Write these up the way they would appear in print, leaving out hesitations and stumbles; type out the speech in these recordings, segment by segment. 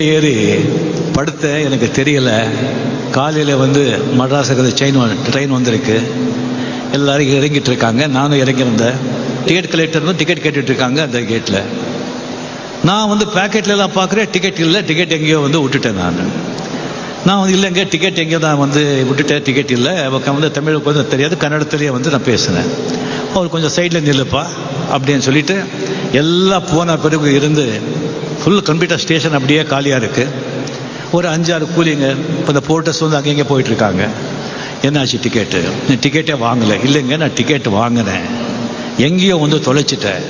ஏறி படுத்தேன், எனக்கு தெரியல. காலையில் வந்து மட்ராஸுக்கு ட்ரெயின் வந்திருக்கு. எல்லாரும் இறங்கிட்டு இருக்காங்க. நானும் இறங்கியிருந்தேன். டிக்கெட் கலெக்டர் டிக்கெட் கேட்டுட்டு இருக்காங்க அந்த கேட்டில். நான் வந்து பேக்கெட்லாம் பார்க்குறேன், டிக்கெட் இல்லை. டிக்கெட் எங்கேயோ வந்து விட்டுட்டேன். நான் வந்து இல்லைங்க, டிக்கெட் எங்கேயோ நான் வந்து விட்டுட்டேன், டிக்கெட் இல்லை. அவன் வந்து தமிழுக்கு வந்து தெரியாது, கன்னடத்துலேயே வந்து நான் பேசினேன். அவர் கொஞ்சம் சைடில் நில்லுப்பா அப்படின்னு சொல்லிட்டு எல்லாம் போன பிறகு இருந்து ஃபுல் கம்ப்யூட்டர் ஸ்டேஷன் அப்படியே காலியாக இருக்குது. ஒரு 5-6 கூலிங்க இப்போ இந்த போர்ட்டர்ஸ் வந்து அங்கங்கே போயிட்டுருக்காங்க. என்னாச்சு டிக்கெட்டு? நீ டிக்கெட்டே வாங்கலை. இல்லைங்க, நான் டிக்கெட் வாங்கினேன், எங்கேயோ வந்து தொலைச்சிட்டேன்,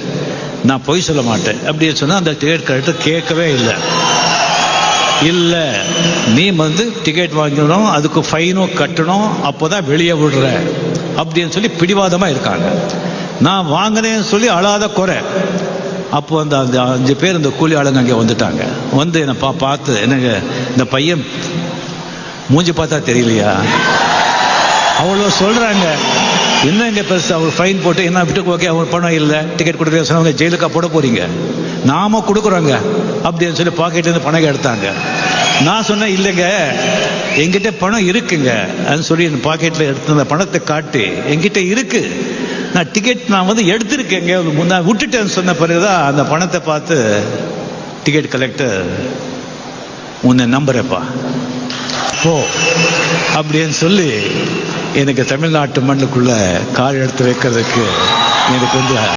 நான் பொய் சொல்ல மாட்டேன் அப்படின்னு சொன்னால் அந்த டிக்கெட் கலெக்டர் கேட்கவே இல்லை. இல்லை, நீ வந்து டிக்கெட் வாங்கணும், அதுக்கு ஃபைனும் கட்டணும், அப்போ தான் வெளியே விடுற அப்படின்னு சொல்லி பிடிவாதமாக இருக்காங்க. நான் வாங்கினேன்னு சொல்லி அழாத குறை. அப்போ அந்த 5 பேர் இந்த கூலி ஆளுங்க அங்கே வந்துட்டாங்க. வந்து என்னை பார்த்து, என்னங்க இந்த பையன் மூஞ்சி பார்த்தா தெரியலையா? அவ்வளோ சொல்கிறாங்க. என்னங்க பெருசு, அவர் ஃபைன் போட்டு என்ன விட்டு ஓகே, அவர் பணம் இல்லை, டிக்கெட் கொடுக்குற சொன்னவங்க ஜெயிலுக்கா போட போகிறீங்க? நாம கொடுக்குறோங்க அப்படின்னு சொல்லி பாக்கெட்லேருந்து பணம் எடுத்தாங்க. நான் சொன்னேன், இல்லைங்க என்கிட்ட பணம் இருக்குங்க அப்படின்னு சொல்லி என் பாக்கெட்டில் எடுத்து அந்த பணத்தை காட்டி என்கிட்ட இருக்கு, நான் டிக்கெட் நான் வந்து எடுத்திருக்கேங்க, நான் விட்டுட்டேன்னு சொன்ன பிறகுதான் அந்த பணத்தை பார்த்து டிக்கெட் கலெக்டர், உன்னை நம்புறப்பா போ அப்படின்னு சொல்லி எனக்கு தமிழ்நாட்டு மண்ணுக்குள்ள கால் எடுத்து வைக்கிறதுக்கு எனக்கு வந்து